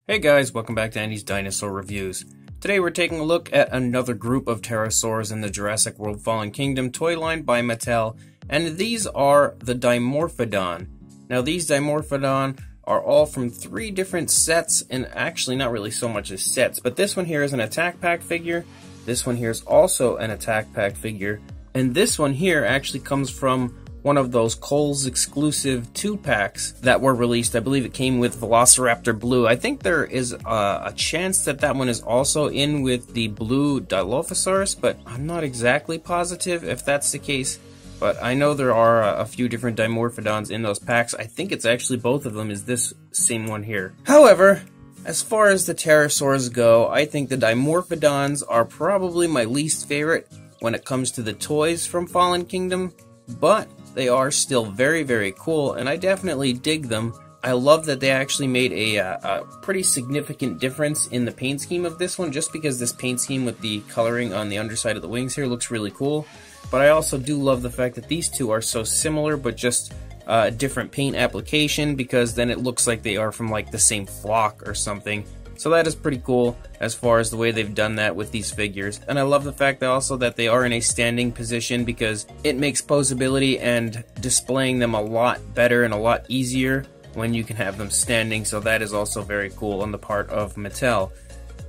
Hey guys, welcome back to Andy's Dinosaur Reviews. Today we're taking a look at another group of pterosaurs in the Jurassic World Fallen Kingdom toy line by Mattel, and these are the Dimorphodon. Now these Dimorphodon are all from 3 different sets, and actually not really so much as sets, but this one here is an attack pack figure, this one here is also an attack pack figure, and this one here actually comes from one of those Kohl's exclusive 2-packs that were released. I believe it came with Velociraptor Blue. I think there is a chance that that one is also in with the blue Dilophosaurus, but I'm not exactly positive if that's the case. But I know there are a few different Dimorphodons in those packs. I think it's actually both of them is this same one here. However, as far as the pterosaurs go, I think the Dimorphodons are probably my least favorite when it comes to the toys from Fallen Kingdom, but they are still very, very cool, and I definitely dig them. I love that they actually made a pretty significant difference in the paint scheme of this one, just because this paint scheme with the coloring on the underside of the wings here looks really cool. But I also do love the fact that these two are so similar, but just a different paint application, because then it looks like they are from like the same flock or something. So that is pretty cool as far as the way they've done that with these figures. And I love the fact that also that they are in a standing position, because it makes posability and displaying them a lot better and a lot easier when you can have them standing. So that is also very cool on the part of Mattel.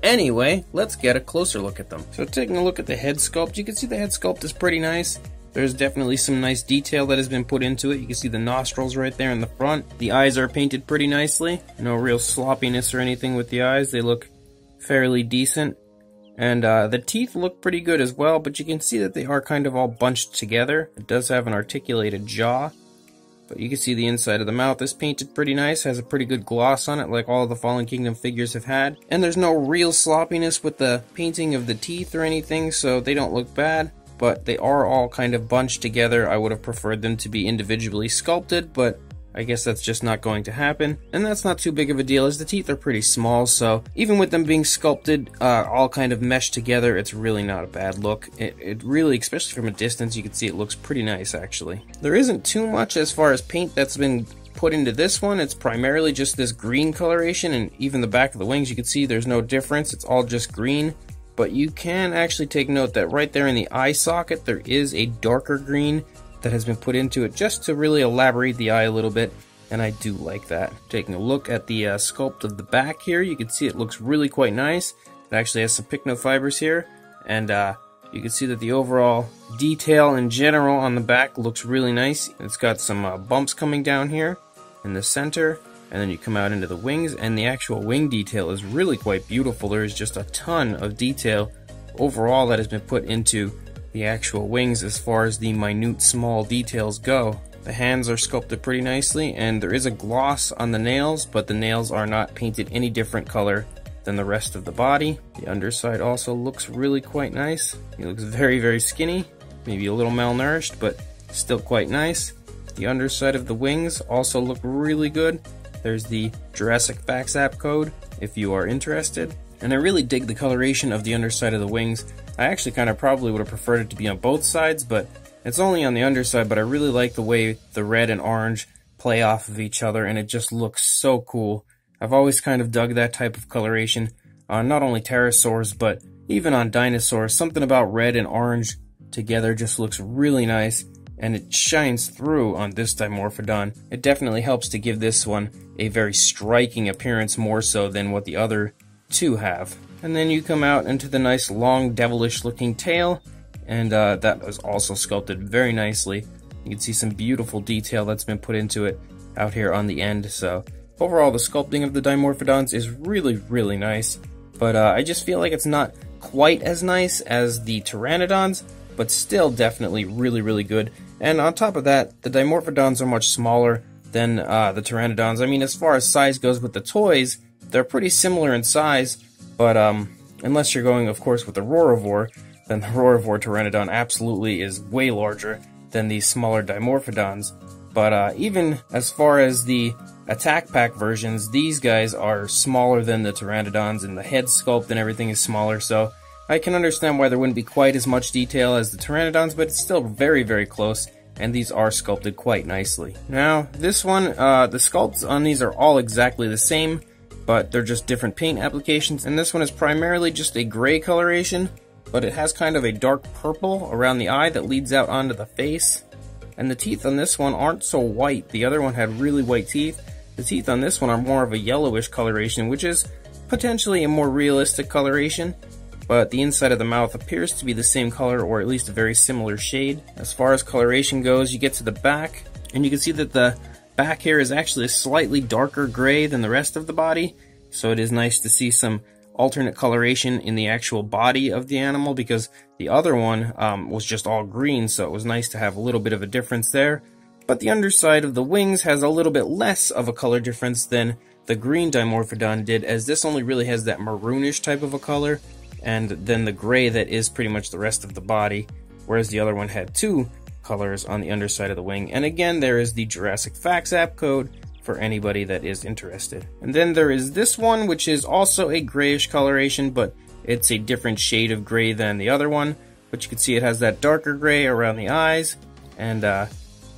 Anyway, let's get a closer look at them. So taking a look at the head sculpt, you can see the head sculpt is pretty nice. There's definitely some nice detail that has been put into it. You can see the nostrils right there in the front. The eyes are painted pretty nicely. No real sloppiness or anything with the eyes. They look fairly decent. And the teeth look pretty good as well, but you can see that they are kind of all bunched together. It does have an articulated jaw, but you can see the inside of the mouth is painted pretty nice. Has a pretty good gloss on it, like all of the Fallen Kingdom figures have had. And there's no real sloppiness with the painting of the teeth or anything, so they don't look bad. But they are all kind of bunched together. I would have preferred them to be individually sculpted, but I guess that's just not going to happen. And that's not too big of a deal, as the teeth are pretty small, so even with them being sculpted, all kind of meshed together, it's really not a bad look. It really, especially from a distance, you can see it looks pretty nice, actually. There isn't too much as far as paint that's been put into this one. It's primarily just this green coloration, and even the back of the wings, you can see there's no difference. It's all just green. But you can actually take note that right there in the eye socket, there is a darker green that has been put into it just to really elaborate the eye a little bit, and I do like that. Taking a look at the sculpt of the back here, you can see it looks really quite nice. It actually has some pycnofibers here, and you can see that the overall detail in general on the back looks really nice. It's got some bumps coming down here in the center, and then you come out into the wings, and the actual wing detail is really quite beautiful. There is just a ton of detail overall that has been put into the actual wings as far as the minute small details go. The hands are sculpted pretty nicely, and there is a gloss on the nails, but the nails are not painted any different color than the rest of the body. The underside also looks really quite nice. He looks very, very skinny, maybe a little malnourished, but still quite nice. The underside of the wings also look really good. There's the Jurassic Facts app code if you are interested. And I really dig the coloration of the underside of the wings. I actually kind of probably would have preferred it to be on both sides, but it's only on the underside, but I really like the way the red and orange play off of each other, and it just looks so cool. I've always kind of dug that type of coloration on not only pterosaurs, but even on dinosaurs. Something about red and orange together just looks really nice, and it shines through on this Dimorphodon. It definitely helps to give this one a very striking appearance, more so than what the other two have. And then you come out into the nice long devilish looking tail, and that was also sculpted very nicely. You can see some beautiful detail that's been put into it out here on the end. So overall, the sculpting of the Dimorphodons is really, really nice, but I just feel like it's not quite as nice as the Pteranodons, but still definitely really, really good. And on top of that, the Dimorphodons are much smaller than the Pteranodons. I mean, as far as size goes with the toys, they're pretty similar in size, but unless you're going, of course, with the Roarivore, then the Roarivore Pteranodon absolutely is way larger than these smaller Dimorphodons. But even as far as the attack pack versions, these guys are smaller than the Pteranodons, and the head sculpt and everything is smaller, so I can understand why there wouldn't be quite as much detail as the Pteranodons, but it's still very, very close, and these are sculpted quite nicely. Now, this one, the sculpts on these are all exactly the same, but they're just different paint applications. And this one is primarily just a gray coloration, but it has kind of a dark purple around the eye that leads out onto the face. And the teeth on this one aren't so white. The other one had really white teeth. The teeth on this one are more of a yellowish coloration, which is potentially a more realistic coloration, but the inside of the mouth appears to be the same color, or at least a very similar shade. As far as coloration goes, you get to the back, and you can see that the back here is actually a slightly darker gray than the rest of the body, so it is nice to see some alternate coloration in the actual body of the animal, because the other one was just all green, so it was nice to have a little bit of a difference there. But the underside of the wings has a little bit less of a color difference than the green Dimorphodon did, as this only really has that maroonish type of a color, and then the gray that is pretty much the rest of the body, whereas the other one had two colors on the underside of the wing. And again, there is the Jurassic Facts app code for anybody that is interested. And then there is this one, which is also a grayish coloration, but it's a different shade of gray than the other one. But you can see it has that darker gray around the eyes, and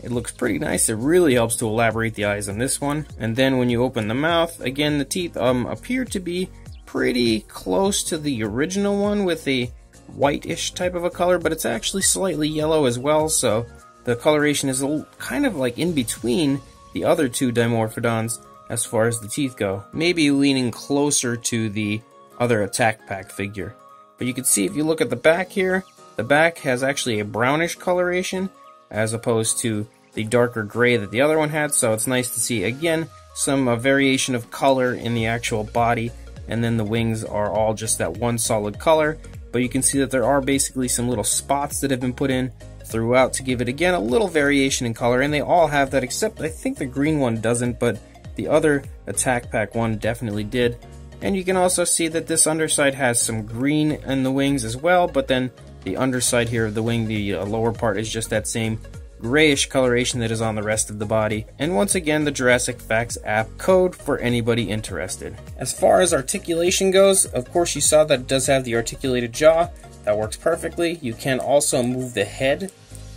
it looks pretty nice. It really helps to elaborate the eyes on this one. And then when you open the mouth, again, the teeth appear to be pretty close to the original one with a whitish type of a color, but it's actually slightly yellow as well, so the coloration is kind of like in between the other two Dimorphodons as far as the teeth go. Maybe leaning closer to the other Attack Pack figure. But you can see if you look at the back here, the back has actually a brownish coloration as opposed to the darker gray that the other one had, so it's nice to see again some variation of color in the actual body. And then the wings are all just that one solid color, but you can see that there are basically some little spots that have been put in throughout to give it again a little variation in color, and they all have that, except I think the green one doesn't, but the other Attack Pack one definitely did. And you can also see that this underside has some green in the wings as well, but then the underside here of the wing, the lower part, is just that same grayish coloration that is on the rest of the body. And once again, the Jurassic Facts app code for anybody interested. As far as articulation goes, of course you saw that it does have the articulated jaw. That works perfectly. You can also move the head,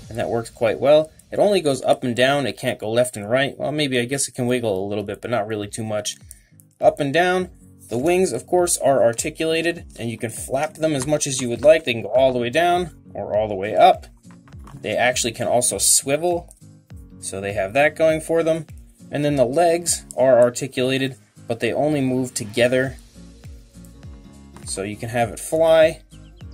and that works quite well. It only goes up and down, it can't go left and right. Well, maybe I guess it can wiggle a little bit, but not really too much. Up and down. The wings, of course, are articulated, and you can flap them as much as you would like. They can go all the way down or all the way up. They actually can also swivel, so they have that going for them. And then the legs are articulated, but they only move together. So you can have it fly,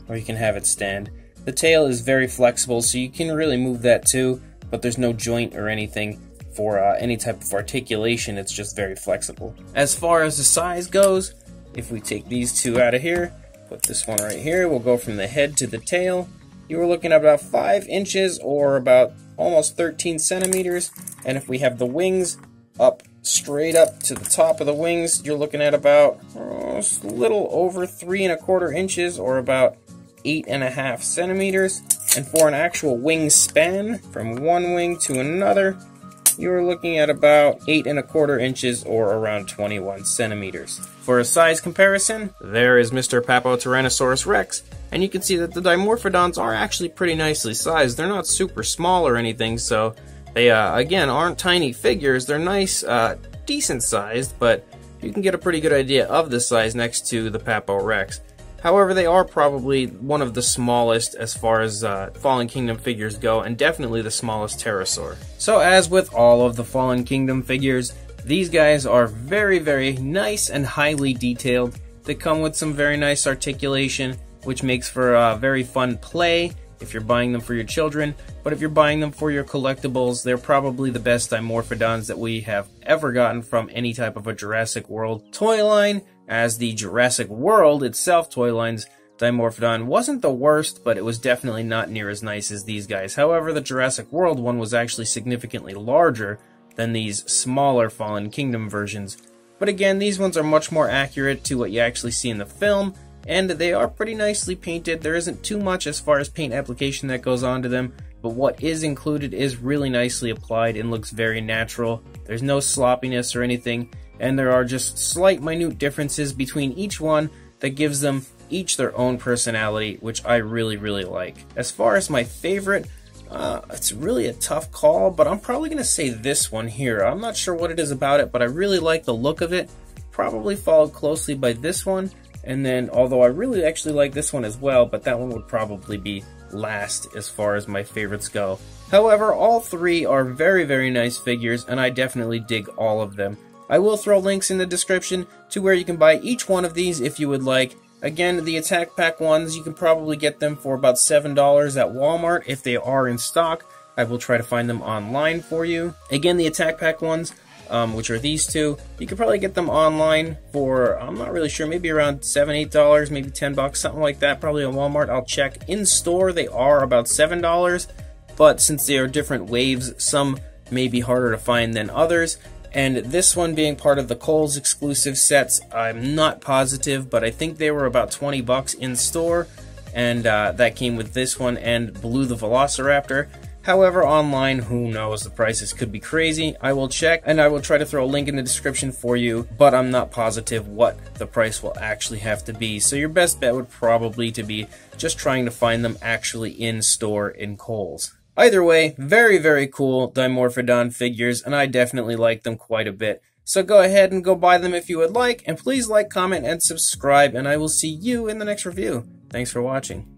or you can have it stand. The tail is very flexible, so you can really move that too, but there's no joint or anything for any type of articulation. It's just very flexible. As far as the size goes, if we take these two out of here, put this one right here, we'll go from the head to the tail. You were looking at about 5 inches or about almost 13 centimeters. And if we have the wings up straight up to the top of the wings, you're looking at about a little over 3 1/4 inches or about 8.5 centimeters. And for an actual wing span from one wing to another, you're looking at about 8 1/4 inches or around 21 centimeters. For a size comparison, there is Mr. Papotyrannosaurus Rex, and you can see that the Dimorphodons are actually pretty nicely sized. They're not super small or anything, so they, again, aren't tiny figures. They're nice, decent sized, but you can get a pretty good idea of the size next to the Papo Rex. However, they are probably one of the smallest as far as Fallen Kingdom figures go, and definitely the smallest pterosaur. So as with all of the Fallen Kingdom figures, these guys are very, very nice and highly detailed. They come with some very nice articulation, which makes for a very fun play if you're buying them for your children. But if you're buying them for your collectibles, they're probably the best Dimorphodons that we have ever gotten from any type of a Jurassic World toy line, as the Jurassic World itself toy line's Dimorphodon wasn't the worst, but it was definitely not near as nice as these guys. However, the Jurassic World one was actually significantly larger than these smaller Fallen Kingdom versions. But again, these ones are much more accurate to what you actually see in the film, and they are pretty nicely painted. There isn't too much as far as paint application that goes onto them, but what is included is really nicely applied and looks very natural. There's no sloppiness or anything, and there are just slight minute differences between each one that gives them each their own personality, which I really, really like. As far as my favorite, it's really a tough call, but I'm probably going to say this one here. I'm not sure what it is about it, but I really like the look of it. probably followed closely by this one, and then, although I really actually like this one as well, but that one would probably be last as far as my favorites go. However, all three are very, very nice figures, and I definitely dig all of them. I will throw links in the description to where you can buy each one of these if you would like. Again, the Attack Pack ones, you can probably get them for about $7 at Walmart if they are in stock. I will try to find them online for you. Again, the Attack Pack ones, which are these two, you could probably get them online for, I'm not really sure, maybe around $7, $8, maybe $10, something like that, probably on Walmart. I'll check. In store, they are about $7, but since they are different waves, some may be harder to find than others. And this one being part of the Kohl's exclusive sets, I'm not positive, but I think they were about $20 in store, and that came with this one and Blue the Velociraptor. However, online, who knows, the prices could be crazy. I will check, and I will try to throw a link in the description for you, but I'm not positive what the price will actually have to be. So your best bet would probably to be just trying to find them actually in store in Kohl's. Either way, very, very cool Dimorphodon figures, and I definitely like them quite a bit. So go ahead and go buy them if you would like, and please like, comment, and subscribe, and I will see you in the next review. Thanks for watching.